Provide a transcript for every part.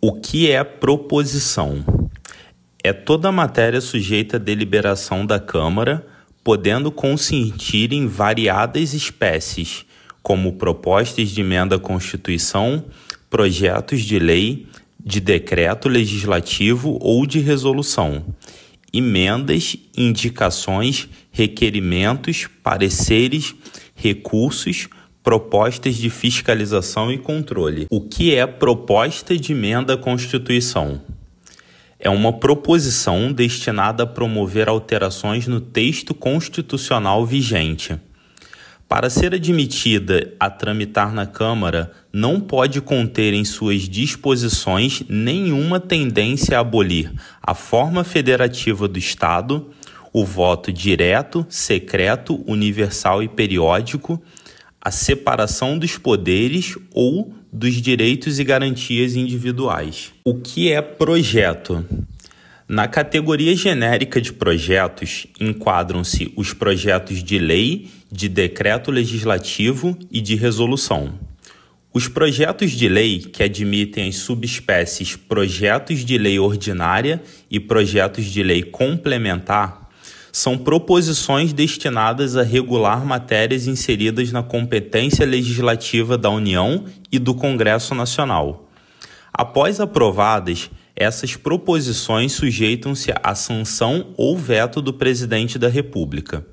O que é proposição? É toda matéria sujeita à deliberação da Câmara, podendo consistir em variadas espécies, como propostas de emenda à Constituição, projetos de lei, de decreto legislativo ou de resolução, emendas, indicações, requerimentos, pareceres, recursos, propostas de fiscalização e controle. O que é proposta de emenda à Constituição? É uma proposição destinada a promover alterações no texto constitucional vigente. Para ser admitida a tramitar na Câmara, não pode conter em suas disposições nenhuma tendência a abolir a forma federativa do Estado, o voto direto, secreto, universal e periódico, a separação dos poderes ou dos direitos e garantias individuais. O que é projeto? Na categoria genérica de projetos, enquadram-se os projetos de lei, de decreto legislativo e de resolução. Os projetos de lei, que admitem as subespécies projetos de lei ordinária e projetos de lei complementar, são proposições destinadas a regular matérias inseridas na competência legislativa da União e do Congresso Nacional. Após aprovadas, essas proposições sujeitam-se à sanção ou veto do Presidente da República.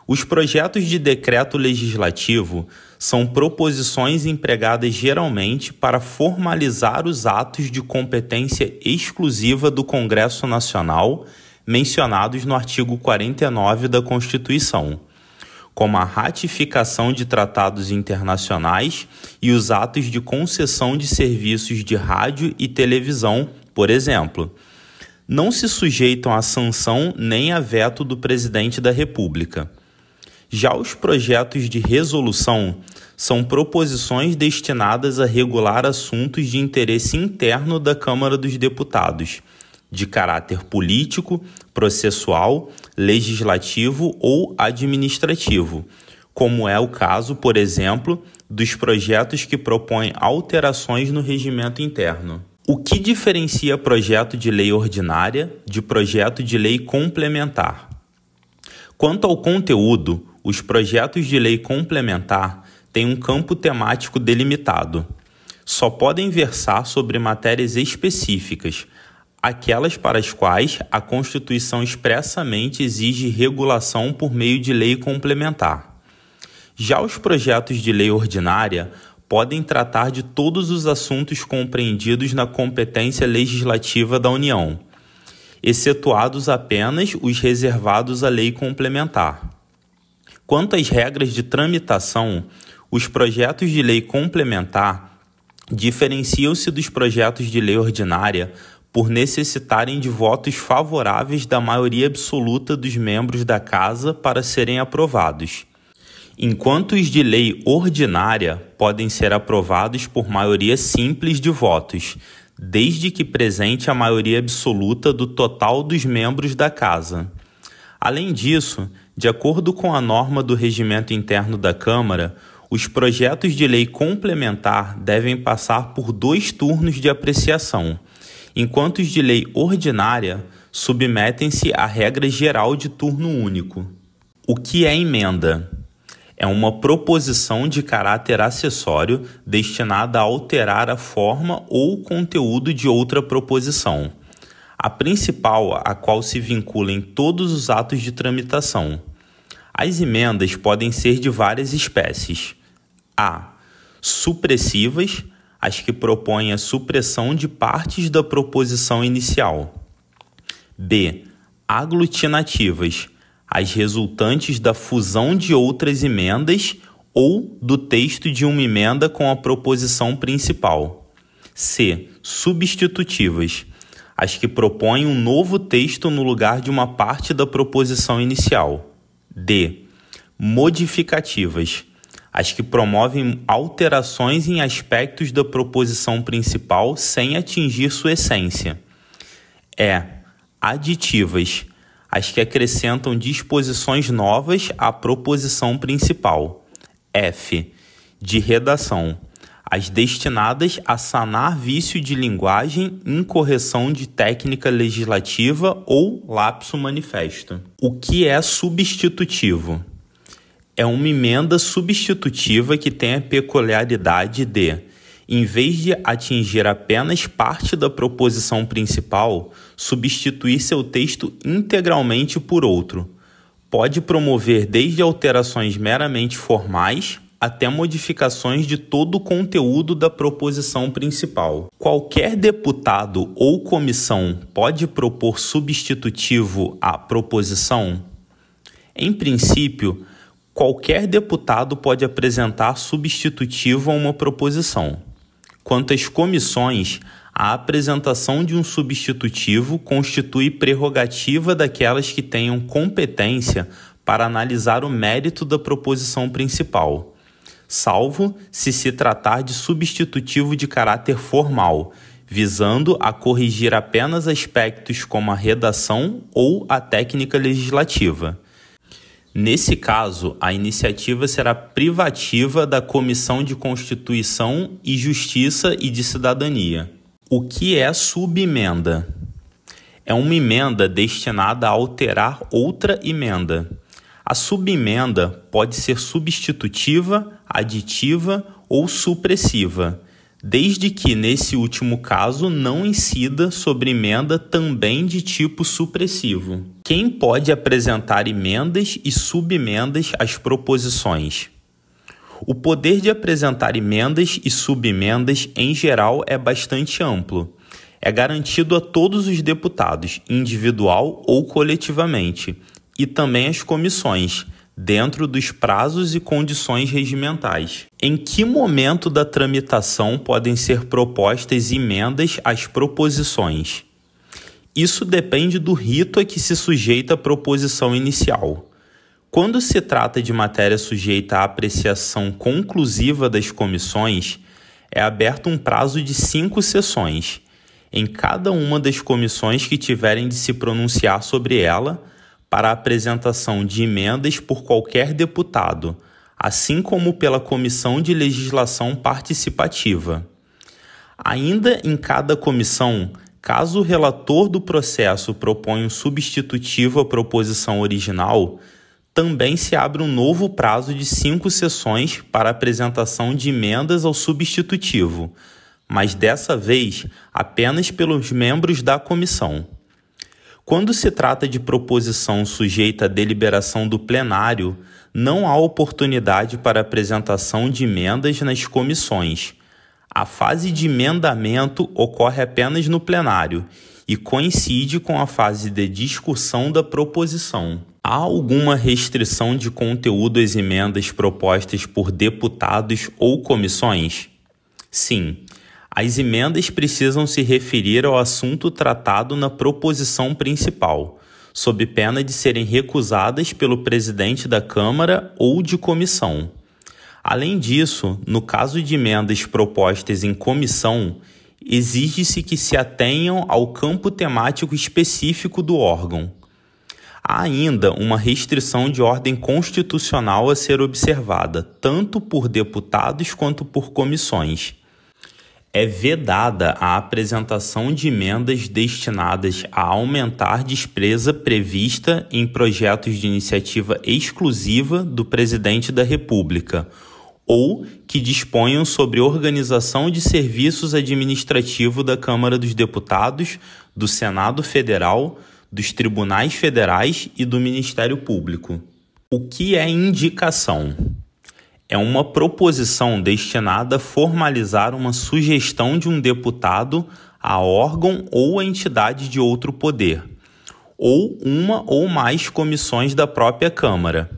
Os projetos de decreto legislativo são proposições empregadas geralmente para formalizar os atos de competência exclusiva do Congresso Nacional mencionados no artigo 49 da Constituição, como a ratificação de tratados internacionais e os atos de concessão de serviços de rádio e televisão, por exemplo. Não se sujeitam à sanção nem a veto do Presidente da República. Já os projetos de resolução são proposições destinadas a regular assuntos de interesse interno da Câmara dos Deputados, de caráter político, processual, legislativo ou administrativo, como é o caso, por exemplo, dos projetos que propõem alterações no regimento interno. O que diferencia projeto de lei ordinária de projeto de lei complementar? Quanto ao conteúdo, os projetos de lei complementar têm um campo temático delimitado. Só podem versar sobre matérias específicas, aquelas para as quais a Constituição expressamente exige regulação por meio de lei complementar. Já os projetos de lei ordinária podem tratar de todos os assuntos compreendidos na competência legislativa da União, excetuados apenas os reservados à lei complementar. Quanto às regras de tramitação, os projetos de lei complementar diferenciam-se dos projetos de lei ordinária por necessitarem de votos favoráveis da maioria absoluta dos membros da Casa para serem aprovados, enquanto os de lei ordinária podem ser aprovados por maioria simples de votos, desde que presente a maioria absoluta do total dos membros da Casa. Além disso, de acordo com a norma do regimento interno da Câmara, os projetos de lei complementar devem passar por 2 turnos de apreciação, enquanto os de lei ordinária submetem-se à regra geral de turno único. O que é emenda? É uma proposição de caráter acessório destinada a alterar a forma ou o conteúdo de outra proposição. A principal, a qual se vincula em todos os atos de tramitação. As emendas podem ser de várias espécies. A. Supressivas, as que propõem a supressão de partes da proposição inicial. B. Aglutinativas, as resultantes da fusão de outras emendas ou do texto de uma emenda com a proposição principal. C. Substitutivas, as que propõem um novo texto no lugar de uma parte da proposição inicial. D. Modificativas, as que promovem alterações em aspectos da proposição principal sem atingir sua essência. E. Aditivas, as que acrescentam disposições novas à proposição principal. F. De redação, as destinadas a sanar vício de linguagem, incorreção de técnica legislativa ou lapso manifesto. O que é substitutivo? É uma emenda substitutiva que tem a peculiaridade de, em vez de atingir apenas parte da proposição principal, substituir seu texto integralmente por outro. Pode promover desde alterações meramente formais até modificações de todo o conteúdo da proposição principal. Qualquer deputado ou comissão pode propor substitutivo à proposição? Em princípio, qualquer deputado pode apresentar substitutivo a uma proposição. Quanto às comissões, a apresentação de um substitutivo constitui prerrogativa daquelas que tenham competência para analisar o mérito da proposição principal, salvo se tratar de substitutivo de caráter formal, visando a corrigir apenas aspectos como a redação ou a técnica legislativa. Nesse caso, a iniciativa será privativa da Comissão de Constituição e Justiça e de Cidadania. O que é subemenda? É uma emenda destinada a alterar outra emenda. A subemenda pode ser substitutiva, aditiva ou supressiva, desde que, nesse último caso, não incida sobre emenda também de tipo supressivo. Quem pode apresentar emendas e subemendas às proposições? O poder de apresentar emendas e subemendas, em geral, é bastante amplo. É garantido a todos os deputados, individual ou coletivamente, e também às comissões, dentro dos prazos e condições regimentais. Em que momento da tramitação podem ser propostas emendas às proposições? Isso depende do rito a que se sujeita a proposição inicial. Quando se trata de matéria sujeita à apreciação conclusiva das comissões, é aberto um prazo de 5 sessões, em cada uma das comissões que tiverem de se pronunciar sobre ela, para a apresentação de emendas por qualquer deputado, assim como pela Comissão de Legislação Participativa. Ainda em cada comissão, caso o relator do processo proponha um substitutivo à proposição original, também se abre um novo prazo de 5 sessões para a apresentação de emendas ao substitutivo, mas dessa vez apenas pelos membros da comissão. Quando se trata de proposição sujeita à deliberação do plenário, não há oportunidade para apresentação de emendas nas comissões. A fase de emendamento ocorre apenas no plenário e coincide com a fase de discussão da proposição. Há alguma restrição de conteúdo às emendas propostas por deputados ou comissões? Sim. As emendas precisam se referir ao assunto tratado na proposição principal, sob pena de serem recusadas pelo presidente da Câmara ou de comissão. Além disso, no caso de emendas propostas em comissão, exige-se que se atenham ao campo temático específico do órgão. Há ainda uma restrição de ordem constitucional a ser observada, tanto por deputados quanto por comissões. É vedada a apresentação de emendas destinadas a aumentar despesa prevista em projetos de iniciativa exclusiva do Presidente da República ou que disponham sobre organização de serviços administrativos da Câmara dos Deputados, do Senado Federal, dos Tribunais Federais e do Ministério Público. O que é indicação? É uma proposição destinada a formalizar uma sugestão de um deputado a órgão ou entidade de outro poder, ou uma ou mais comissões da própria Câmara.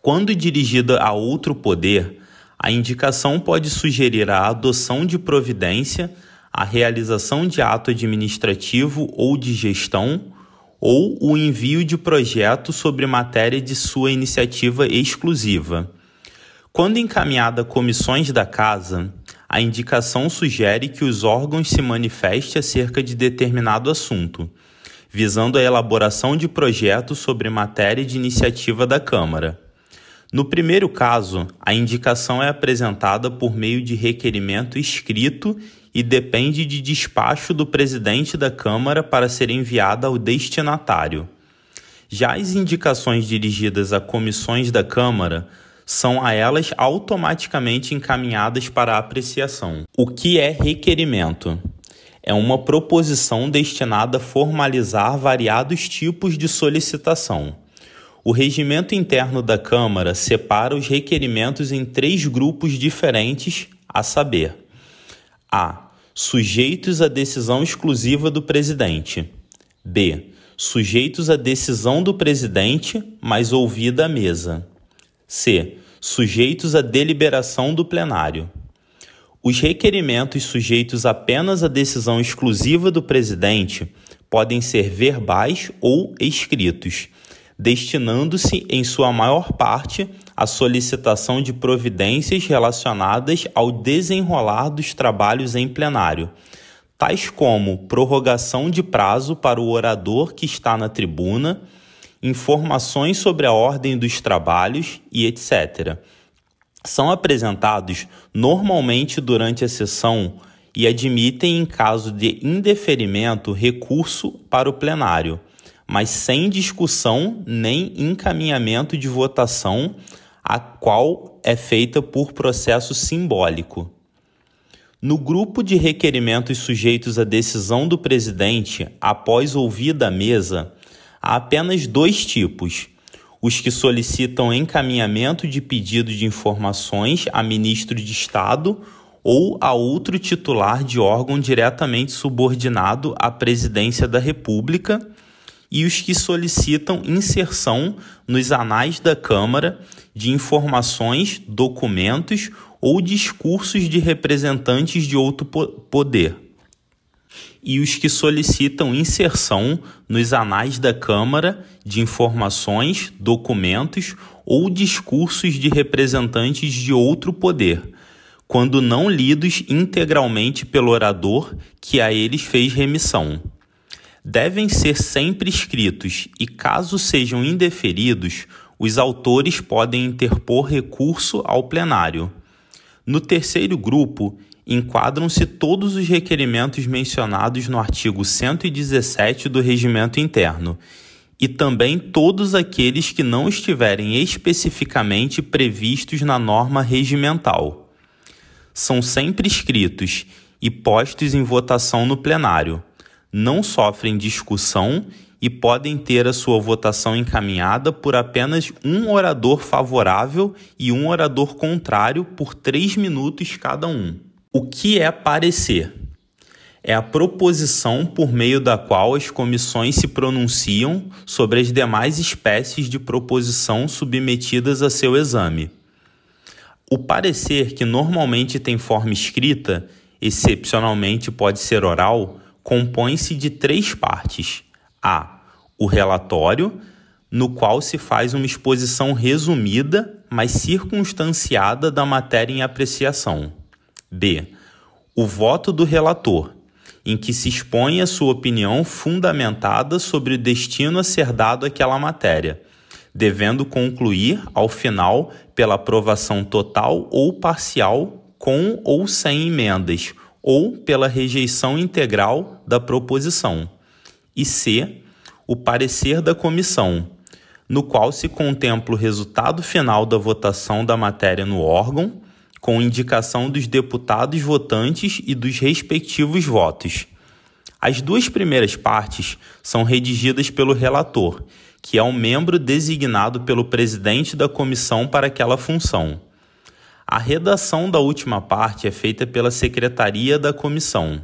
Quando dirigida a outro poder, a indicação pode sugerir a adoção de providência, a realização de ato administrativo ou de gestão, ou o envio de projeto sobre matéria de sua iniciativa exclusiva. Quando encaminhada a comissões da Casa, a indicação sugere que os órgãos se manifestem acerca de determinado assunto, visando a elaboração de projetos sobre matéria de iniciativa da Câmara. No primeiro caso, a indicação é apresentada por meio de requerimento escrito e depende de despacho do presidente da Câmara para ser enviada ao destinatário. Já as indicações dirigidas a comissões da Câmara são a elas automaticamente encaminhadas para apreciação. O que é requerimento? É uma proposição destinada a formalizar variados tipos de solicitação. O regimento interno da Câmara separa os requerimentos em 3 grupos diferentes, a saber: A. Sujeitos à decisão exclusiva do presidente. B. Sujeitos à decisão do presidente, mas ouvida a mesa. C. Sujeitos à deliberação do plenário. Os requerimentos sujeitos apenas à decisão exclusiva do presidente podem ser verbais ou escritos, destinando-se, em sua maior parte, à solicitação de providências relacionadas ao desenrolar dos trabalhos em plenário, tais como prorrogação de prazo para o orador que está na tribuna, informações sobre a ordem dos trabalhos e etc. São apresentados normalmente durante a sessão e admitem, em caso de indeferimento, recurso para o plenário, mas sem discussão nem encaminhamento de votação, a qual é feita por processo simbólico. No grupo de requerimentos sujeitos à decisão do presidente, após ouvida a mesa, há apenas 2 tipos: os que solicitam encaminhamento de pedido de informações a ministro de Estado ou a outro titular de órgão diretamente subordinado à presidência da República, e os que solicitam inserção nos anais da Câmara de informações, documentos ou discursos de representantes de outro poder. E os que solicitam inserção nos anais da Câmara de informações, documentos ou discursos de representantes de outro poder, quando não lidos integralmente pelo orador que a eles fez remissão. Devem ser sempre escritos e, caso sejam indeferidos, os autores podem interpor recurso ao plenário. No terceiro grupo, enquadram-se todos os requerimentos mencionados no artigo 117 do Regimento Interno e também todos aqueles que não estiverem especificamente previstos na norma regimental. São sempre escritos e postos em votação no plenário. Não sofrem discussão e podem ter a sua votação encaminhada por apenas um orador favorável e um orador contrário por 3 minutos cada um. O que é parecer? É a proposição por meio da qual as comissões se pronunciam sobre as demais espécies de proposição submetidas a seu exame. O parecer, que normalmente tem forma escrita, excepcionalmente pode ser oral, compõe-se de 3 partes. A. O relatório, no qual se faz uma exposição resumida, mas circunstanciada da matéria em apreciação. B. O voto do relator, em que se expõe a sua opinião fundamentada sobre o destino a ser dado àquela matéria, devendo concluir, ao final, pela aprovação total ou parcial, com ou sem emendas, ou pela rejeição integral da proposição. E C. O parecer da comissão, no qual se contempla o resultado final da votação da matéria no órgão, com indicação dos deputados votantes e dos respectivos votos. As 2 primeiras partes são redigidas pelo relator, que é um membro designado pelo presidente da comissão para aquela função. A redação da última parte é feita pela secretaria da comissão.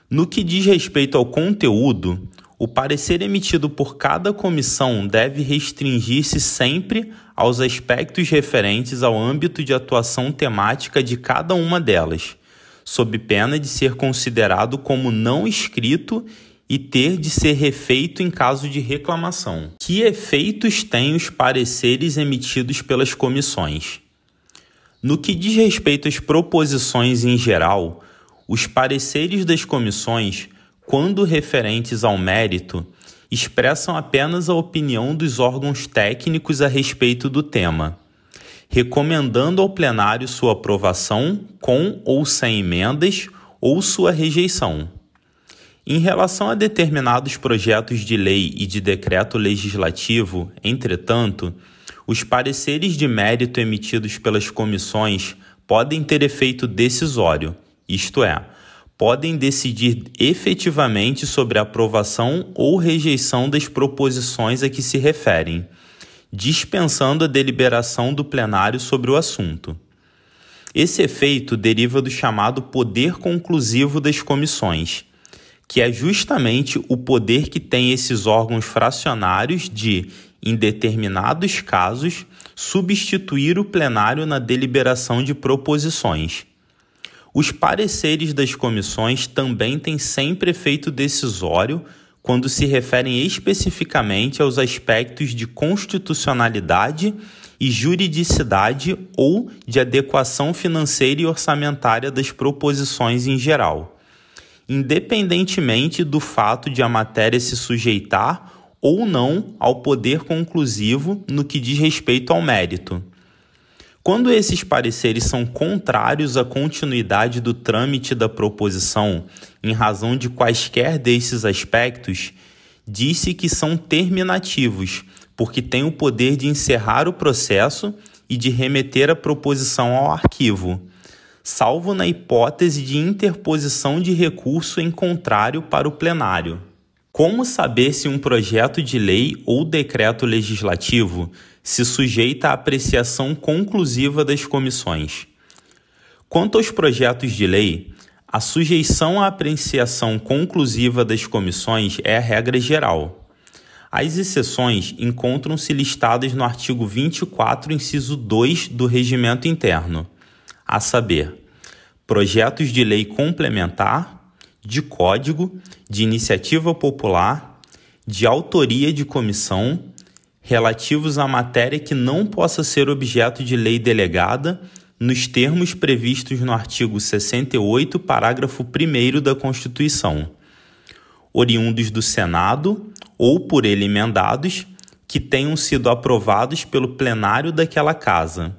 No que diz respeito ao conteúdo, o parecer emitido por cada comissão deve restringir-se sempre aos aspectos referentes ao âmbito de atuação temática de cada uma delas, sob pena de ser considerado como não escrito e ter de ser refeito em caso de reclamação. Que efeitos têm os pareceres emitidos pelas comissões? No que diz respeito às proposições em geral, os pareceres das comissões, quando referentes ao mérito, expressam apenas a opinião dos órgãos técnicos a respeito do tema. recomendando ao plenário sua aprovação com ou sem emendas ou sua rejeição. Em relação a determinados projetos de lei e de decreto legislativo, entretanto, os pareceres de mérito emitidos pelas comissões podem ter efeito decisório, isto é, podem decidir efetivamente sobre a aprovação ou rejeição das proposições a que se referem, dispensando a deliberação do plenário sobre o assunto. Esse efeito deriva do chamado poder conclusivo das comissões, que é justamente o poder que têm esses órgãos fracionários de, em determinados casos, substituir o plenário na deliberação de proposições. Os pareceres das comissões também têm sempre efeito decisório quando se referem especificamente aos aspectos de constitucionalidade e juridicidade ou de adequação financeira e orçamentária das proposições em geral, independentemente do fato de a matéria se sujeitar ou não ao poder conclusivo no que diz respeito ao mérito. Quando esses pareceres são contrários à continuidade do trâmite da proposição em razão de quaisquer desses aspectos, diz-se que são terminativos, porque têm o poder de encerrar o processo e de remeter a proposição ao arquivo, salvo na hipótese de interposição de recurso em contrário para o plenário. Como saber se um projeto de lei ou decreto legislativo se sujeita à apreciação conclusiva das comissões? Quanto aos projetos de lei, a sujeição à apreciação conclusiva das comissões é a regra geral. As exceções encontram-se listadas no artigo 24, inciso 2 do Regimento Interno, a saber, projetos de lei complementar, de código, de iniciativa popular, de autoria de comissão, relativos à matéria que não possa ser objeto de lei delegada, nos termos previstos no artigo 68, parágrafo 1º da Constituição, oriundos do Senado ou por ele emendados, que tenham sido aprovados pelo plenário daquela casa,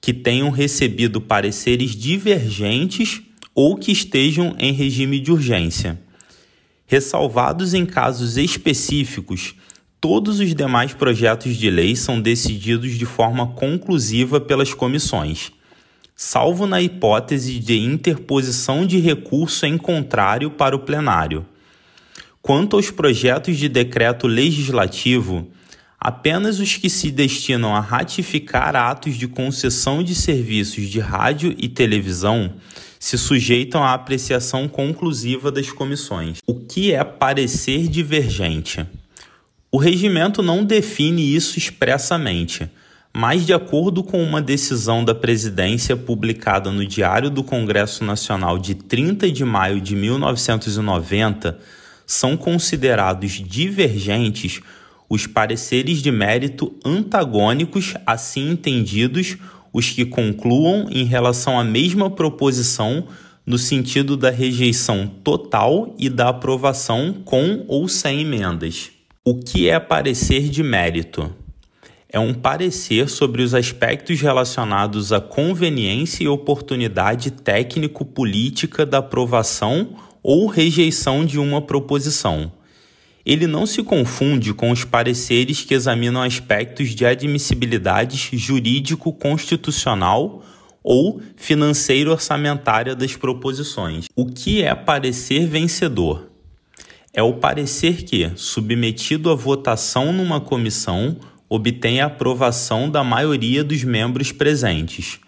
que tenham recebido pareceres divergentes ou que estejam em regime de urgência. Ressalvados em casos específicos, todos os demais projetos de lei são decididos de forma conclusiva pelas comissões, salvo na hipótese de interposição de recurso em contrário para o plenário. Quanto aos projetos de decreto legislativo, apenas os que se destinam a ratificar atos de concessão de serviços de rádio e televisão se sujeitam à apreciação conclusiva das comissões. O que é parecer divergente? O regimento não define isso expressamente, mas de acordo com uma decisão da Presidência publicada no Diário do Congresso Nacional de 30 de maio de 1990, são considerados divergentes os pareceres de mérito antagônicos, assim entendidos, os que concluam em relação à mesma proposição no sentido da rejeição total e da aprovação com ou sem emendas. O que é parecer de mérito? É um parecer sobre os aspectos relacionados à conveniência e oportunidade técnico-política da aprovação ou rejeição de uma proposição. Ele não se confunde com os pareceres que examinam aspectos de admissibilidade jurídico-constitucional ou financeiro-orçamentária das proposições. O que é parecer vencedor? É o parecer que, submetido à votação numa comissão, obtém a aprovação da maioria dos membros presentes.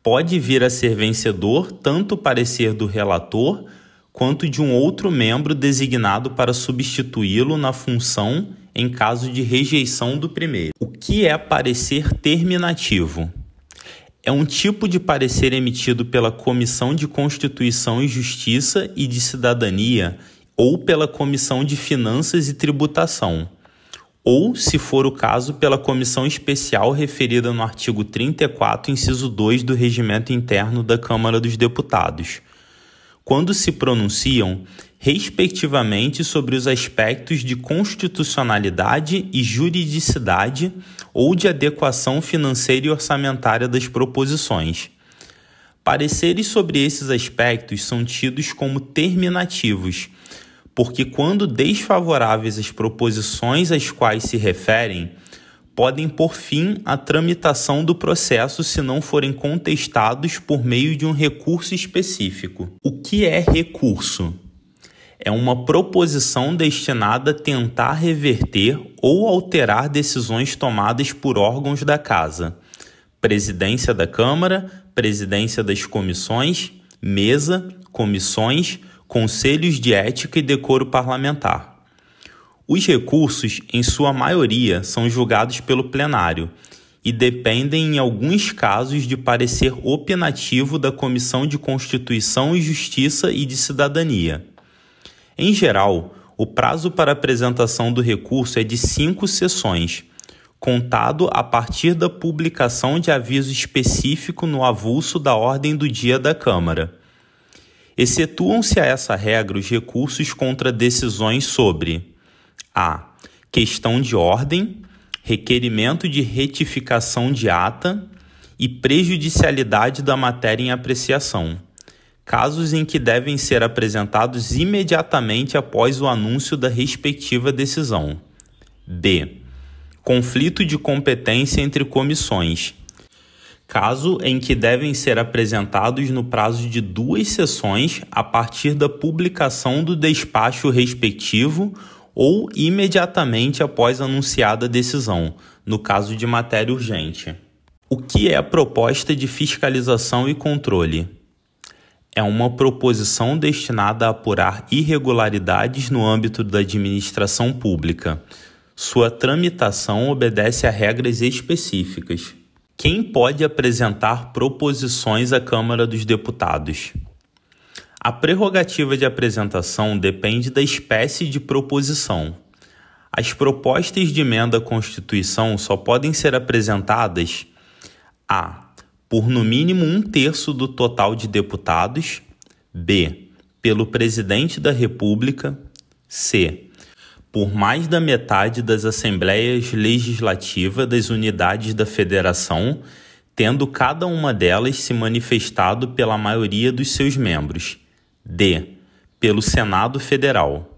Pode vir a ser vencedor tanto o parecer do relator quanto de um outro membro designado para substituí-lo na função em caso de rejeição do primeiro. O que é parecer terminativo? É um tipo de parecer emitido pela Comissão de Constituição e Justiça e de Cidadania ou pela Comissão de Finanças e Tributação, ou, se for o caso, pela comissão especial referida no artigo 34, inciso 2 do Regimento Interno da Câmara dos Deputados, quando se pronunciam, respectivamente, sobre os aspectos de constitucionalidade e juridicidade ou de adequação financeira e orçamentária das proposições. Pareceres sobre esses aspectos são tidos como terminativos, porque quando desfavoráveis às proposições às quais se referem, podem pôr fim à tramitação do processo se não forem contestados por meio de um recurso específico. O que é recurso? É uma proposição destinada a tentar reverter ou alterar decisões tomadas por órgãos da Casa, Presidência da Câmara, Presidência das Comissões, Mesa, Comissões, Conselhos de Ética e Decoro Parlamentar. Os recursos, em sua maioria, são julgados pelo plenário e dependem, em alguns casos, de parecer opinativo da Comissão de Constituição e Justiça e de Cidadania. Em geral, o prazo para apresentação do recurso é de 5 sessões, contado a partir da publicação de aviso específico no avulso da ordem do dia da Câmara. Excetuam-se a essa regra os recursos contra decisões sobre a. Questão de ordem, requerimento de retificação de ata e prejudicialidade da matéria em apreciação, casos em que devem ser apresentados imediatamente após o anúncio da respectiva decisão. B. Conflito de competência entre comissões, caso em que devem ser apresentados no prazo de 2 sessões a partir da publicação do despacho respectivo ou imediatamente após anunciada a decisão, no caso de matéria urgente. O que é a proposta de fiscalização e controle? É uma proposição destinada a apurar irregularidades no âmbito da administração pública. Sua tramitação obedece a regras específicas. Quem pode apresentar proposições à Câmara dos Deputados? A prerrogativa de apresentação depende da espécie de proposição. As propostas de emenda à Constituição só podem ser apresentadas a. Por no mínimo 1/3 do total de deputados, b. Pelo Presidente da República, c. Por mais da metade das Assembleias Legislativas das unidades da Federação, tendo cada uma delas se manifestado pela maioria dos seus membros, d. Pelo Senado Federal.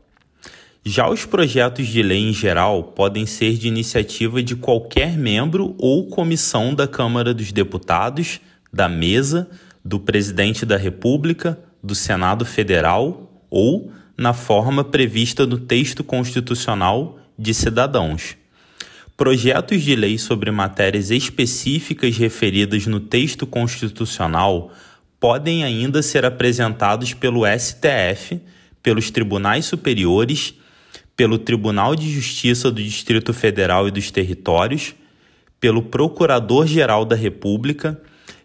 Já os projetos de lei em geral podem ser de iniciativa de qualquer membro ou comissão da Câmara dos Deputados, da Mesa, do Presidente da República, do Senado Federal ou, na forma prevista no texto constitucional, de cidadãos. Projetos de lei sobre matérias específicas referidas no texto constitucional podem ainda ser apresentados pelo STF, pelos tribunais superiores, pelo Tribunal de Justiça do Distrito Federal e dos Territórios, pelo Procurador-Geral da República,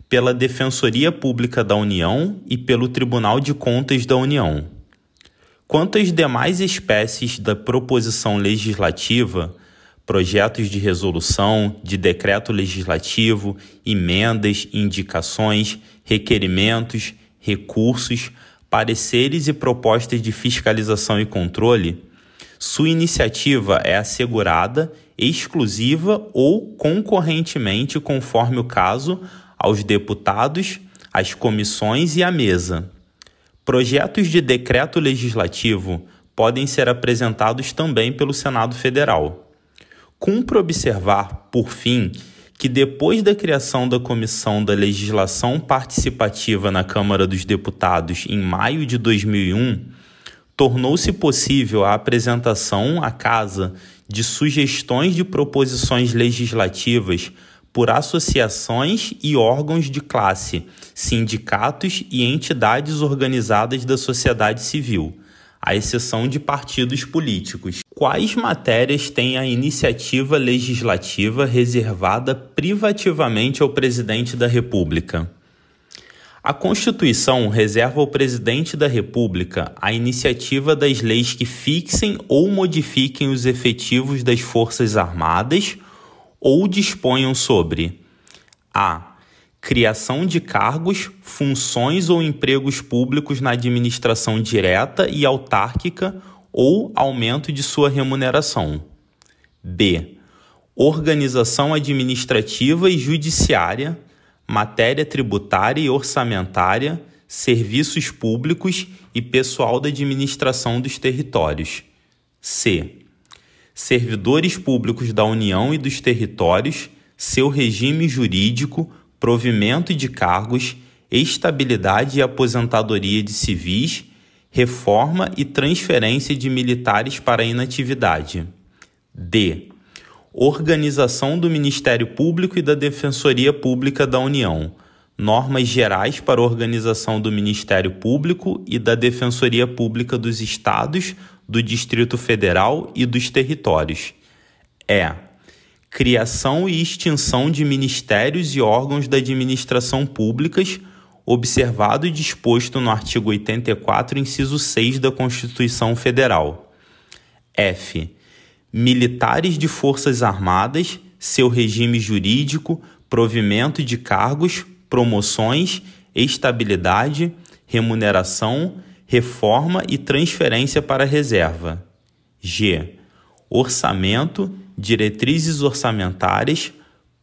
pela Defensoria Pública da União e pelo Tribunal de Contas da União. Quanto às demais espécies da proposição legislativa, projetos de resolução, de decreto legislativo, emendas, indicações, requerimentos, recursos, pareceres e propostas de fiscalização e controle, sua iniciativa é assegurada, exclusiva ou concorrentemente, conforme o caso, aos deputados, às comissões e à mesa. Projetos de decreto legislativo podem ser apresentados também pelo Senado Federal. Cumpre observar, por fim, que depois da criação da Comissão da Legislação Participativa na Câmara dos Deputados em maio de 2001, tornou-se possível a apresentação à Casa de sugestões de proposições legislativas por associações e órgãos de classe, sindicatos e entidades organizadas da sociedade civil, à exceção de partidos políticos. Quais matérias têm a iniciativa legislativa reservada privativamente ao Presidente da República? A Constituição reserva ao Presidente da República a iniciativa das leis que fixem ou modifiquem os efetivos das Forças Armadas ou disponham sobre a. criação de cargos, funções ou empregos públicos na administração direta e autárquica ou aumento de sua remuneração. B. Organização administrativa e judiciária, matéria tributária e orçamentária, serviços públicos e pessoal da administração dos territórios. C. Servidores públicos da União e dos territórios, seu regime jurídico, provimento de cargos, estabilidade e aposentadoria de civis, reforma e transferência de militares para inatividade. D. Organização do Ministério Público e da Defensoria Pública da União, normas gerais para a organização do Ministério Público e da Defensoria Pública dos Estados, do Distrito Federal e dos territórios. E. Criação e extinção de ministérios e órgãos da administração públicas, observado e disposto no artigo 84, inciso 6 da Constituição Federal. F. Militares de Forças Armadas, seu regime jurídico, provimento de cargos, promoções, estabilidade, remuneração, reforma e transferência para a reserva. G. Orçamento, diretrizes orçamentárias,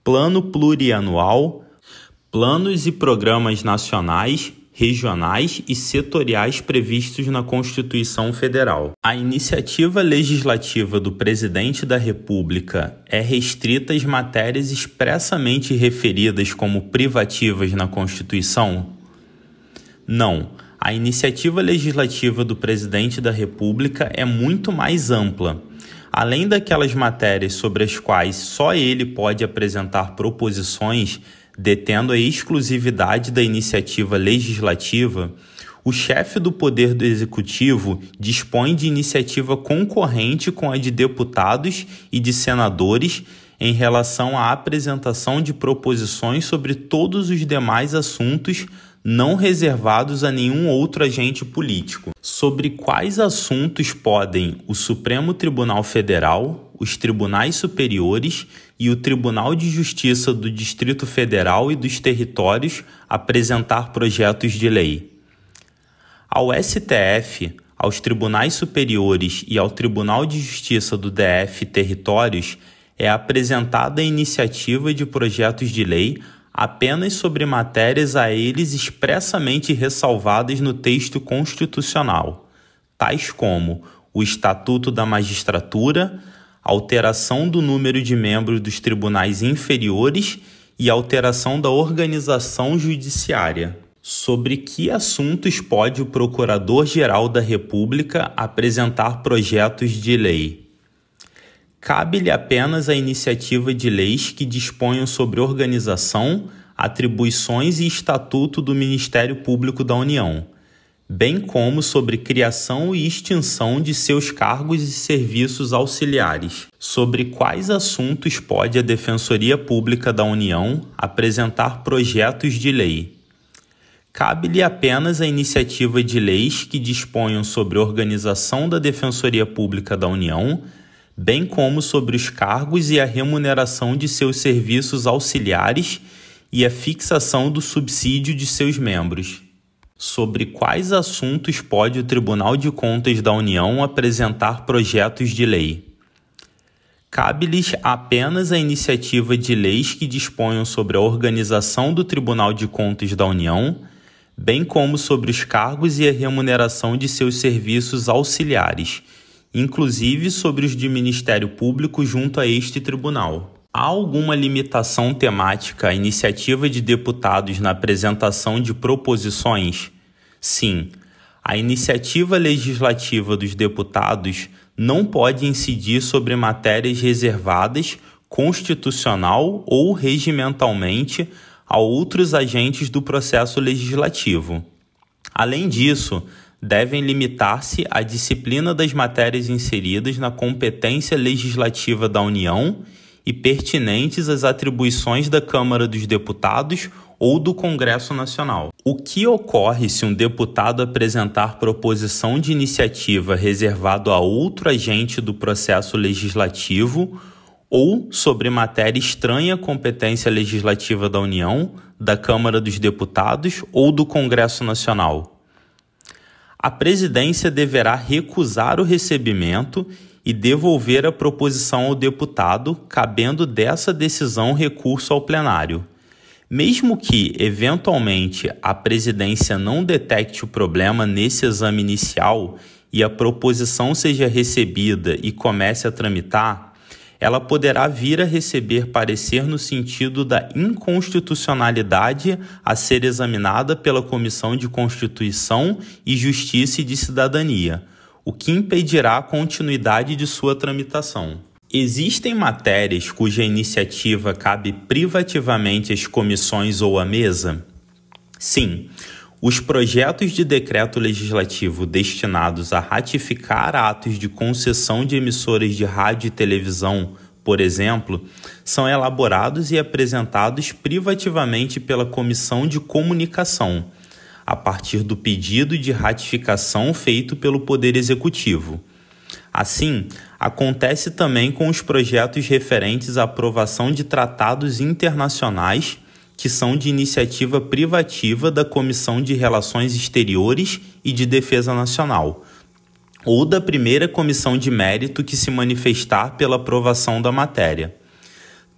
plano plurianual, planos e programas nacionais, regionais e setoriais previstos na Constituição Federal. A iniciativa legislativa do Presidente da República é restrita às matérias expressamente referidas como privativas na Constituição? Não. A iniciativa legislativa do Presidente da República é muito mais ampla. Além daquelas matérias sobre as quais só ele pode apresentar proposições, detendo a exclusividade da iniciativa legislativa, o chefe do Poder do Executivo dispõe de iniciativa concorrente com a de deputados e de senadores em relação à apresentação de proposições sobre todos os demais assuntos não reservados a nenhum outro agente político. Sobre quais assuntos podem o Supremo Tribunal Federal, os tribunais superiores e o Tribunal de Justiça do Distrito Federal e dos Territórios apresentar projetos de lei. Ao STF, aos tribunais superiores e ao Tribunal de Justiça do DF e Territórios é apresentada a iniciativa de projetos de lei apenas sobre matérias a eles expressamente ressalvadas no texto constitucional, tais como o Estatuto da Magistratura, alteração do número de membros dos tribunais inferiores e alteração da organização judiciária. Sobre que assuntos pode o Procurador-Geral da República apresentar projetos de lei? Cabe-lhe apenas a iniciativa de leis que disponham sobre organização, atribuições e estatuto do Ministério Público da União, bem como sobre criação e extinção de seus cargos e serviços auxiliares. Sobre quais assuntos pode a Defensoria Pública da União apresentar projetos de lei? Cabe-lhe apenas a iniciativa de leis que disponham sobre a organização da Defensoria Pública da União, bem como sobre os cargos e a remuneração de seus serviços auxiliares e a fixação do subsídio de seus membros. Sobre quais assuntos pode o Tribunal de Contas da União apresentar projetos de lei? Cabe-lhes apenas a iniciativa de leis que disponham sobre a organização do Tribunal de Contas da União, bem como sobre os cargos e a remuneração de seus serviços auxiliares, inclusive sobre os de Ministério Público junto a este tribunal. Há alguma limitação temática à iniciativa de deputados na apresentação de proposições? Sim, a iniciativa legislativa dos deputados não pode incidir sobre matérias reservadas constitucional ou regimentalmente a outros agentes do processo legislativo. Além disso, devem limitar-se à disciplina das matérias inseridas na competência legislativa da União e pertinentes às atribuições da Câmara dos Deputados ou do Congresso Nacional. O que ocorre se um deputado apresentar proposição de iniciativa reservado a outro agente do processo legislativo ou sobre matéria estranha à competência legislativa da União, da Câmara dos Deputados ou do Congresso Nacional. A presidência deverá recusar o recebimento e devolver a proposição ao deputado, cabendo dessa decisão recurso ao plenário. Mesmo que, eventualmente, a presidência não detecte o problema nesse exame inicial e a proposição seja recebida e comece a tramitar, ela poderá vir a receber parecer no sentido da inconstitucionalidade a ser examinada pela Comissão de Constituição e Justiça e de Cidadania, o que impedirá a continuidade de sua tramitação. Existem matérias cuja iniciativa cabe privativamente às comissões ou à mesa? Sim. Os projetos de decreto legislativo destinados a ratificar atos de concessão de emissoras de rádio e televisão, por exemplo, são elaborados e apresentados privativamente pela Comissão de Comunicação, a partir do pedido de ratificação feito pelo Poder Executivo. Assim, acontece também com os projetos referentes à aprovação de tratados internacionais que são de iniciativa privativa da Comissão de Relações Exteriores e de Defesa Nacional, ou da primeira comissão de mérito que se manifestar pela aprovação da matéria.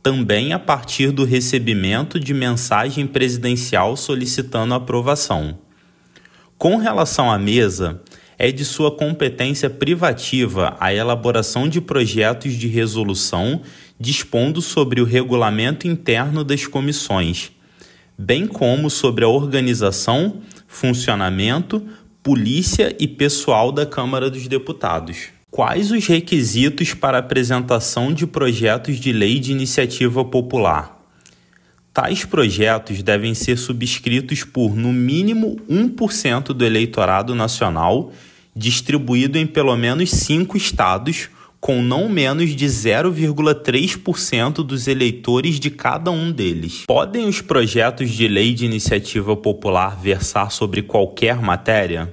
Também a partir do recebimento de mensagem presidencial solicitando a aprovação. Com relação à mesa, é de sua competência privativa a elaboração de projetos de resolução dispondo sobre o regulamento interno das comissões, bem como sobre a organização, funcionamento, polícia e pessoal da Câmara dos Deputados. Quais os requisitos para a apresentação de projetos de lei de iniciativa popular? Tais projetos devem ser subscritos por, no mínimo, 1% do eleitorado nacional, distribuído em pelo menos 5 estados, com não menos de 0,3% dos eleitores de cada um deles. Podem os projetos de lei de iniciativa popular versar sobre qualquer matéria?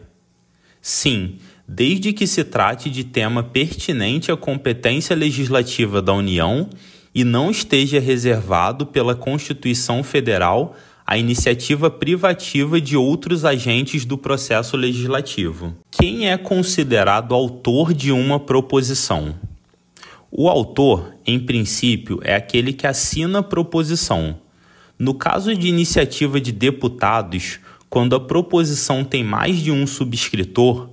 Sim, desde que se trate de tema pertinente à competência legislativa da União e não esteja reservado pela Constituição Federal à iniciativa privativa de outros agentes do processo legislativo. Quem é considerado autor de uma proposição? O autor, em princípio, é aquele que assina a proposição. No caso de iniciativa de deputados, quando a proposição tem mais de um subscritor,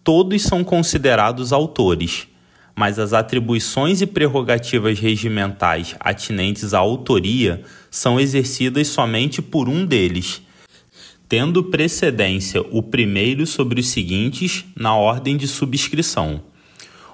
todos são considerados autores, mas as atribuições e prerrogativas regimentais atinentes à autoria são exercidas somente por um deles, tendo precedência o primeiro sobre os seguintes na ordem de subscrição.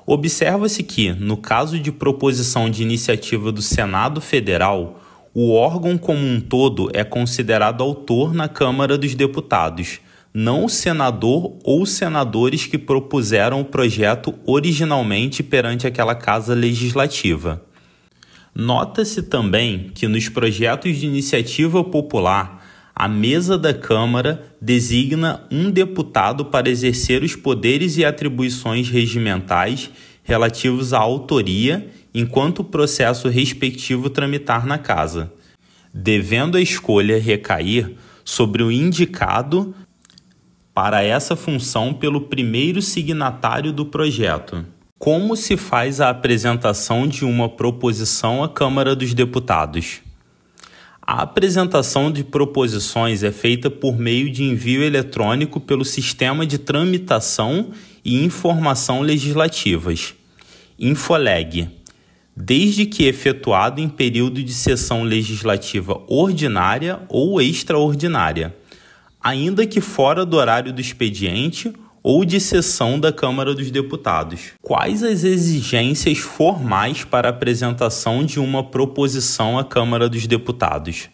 Observa-se que, no caso de proposição de iniciativa do Senado Federal, o órgão como um todo é considerado autor na Câmara dos Deputados, não o senador ou senadores que propuseram o projeto originalmente perante aquela casa legislativa. Nota-se também que nos projetos de iniciativa popular, a mesa da Câmara designa um deputado para exercer os poderes e atribuições regimentais relativos à autoria, enquanto o processo respectivo tramitar na Casa, devendo a escolha recair sobre o indicado para essa função pelo primeiro signatário do projeto. Como se faz a apresentação de uma proposição à Câmara dos Deputados? A apresentação de proposições é feita por meio de envio eletrônico pelo Sistema de Tramitação e Informação Legislativas, Infoleg, desde que efetuado em período de sessão legislativa ordinária ou extraordinária, ainda que fora do horário do expediente ou de sessão da Câmara dos Deputados. Quais as exigências formais para a apresentação de uma proposição à Câmara dos Deputados?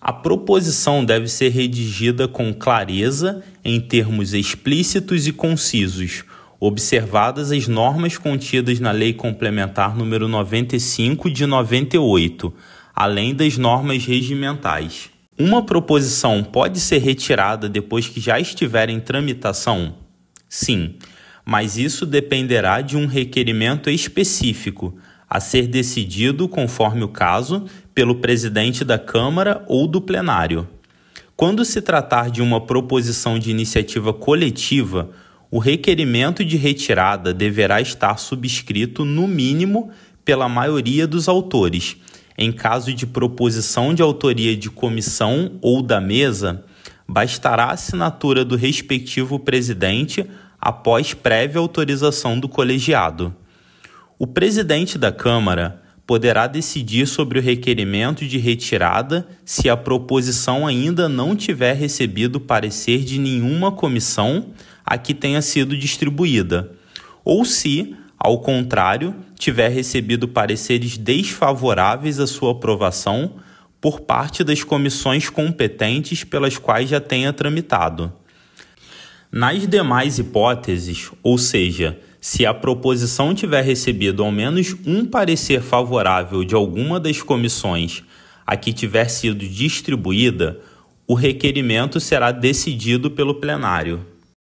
A proposição deve ser redigida com clareza, em termos explícitos e concisos, observadas as normas contidas na Lei Complementar nº 95 de 98, além das normas regimentais. Uma proposição pode ser retirada depois que já estiver em tramitação? Sim, mas isso dependerá de um requerimento específico, a ser decidido, conforme o caso, pelo presidente da Câmara ou do plenário. Quando se tratar de uma proposição de iniciativa coletiva, o requerimento de retirada deverá estar subscrito, no mínimo, pela maioria dos autores. Em caso de proposição de autoria de comissão ou da mesa, bastará a assinatura do respectivo presidente após prévia autorização do colegiado. O presidente da Câmara poderá decidir sobre o requerimento de retirada se a proposição ainda não tiver recebido parecer de nenhuma comissão a que tenha sido distribuída, ou se, ao contrário, tiver recebido pareceres desfavoráveis à sua aprovação por parte das comissões competentes pelas quais já tenha tramitado. Nas demais hipóteses, ou seja, se a proposição tiver recebido ao menos um parecer favorável de alguma das comissões a que tiver sido distribuída, o requerimento será decidido pelo plenário.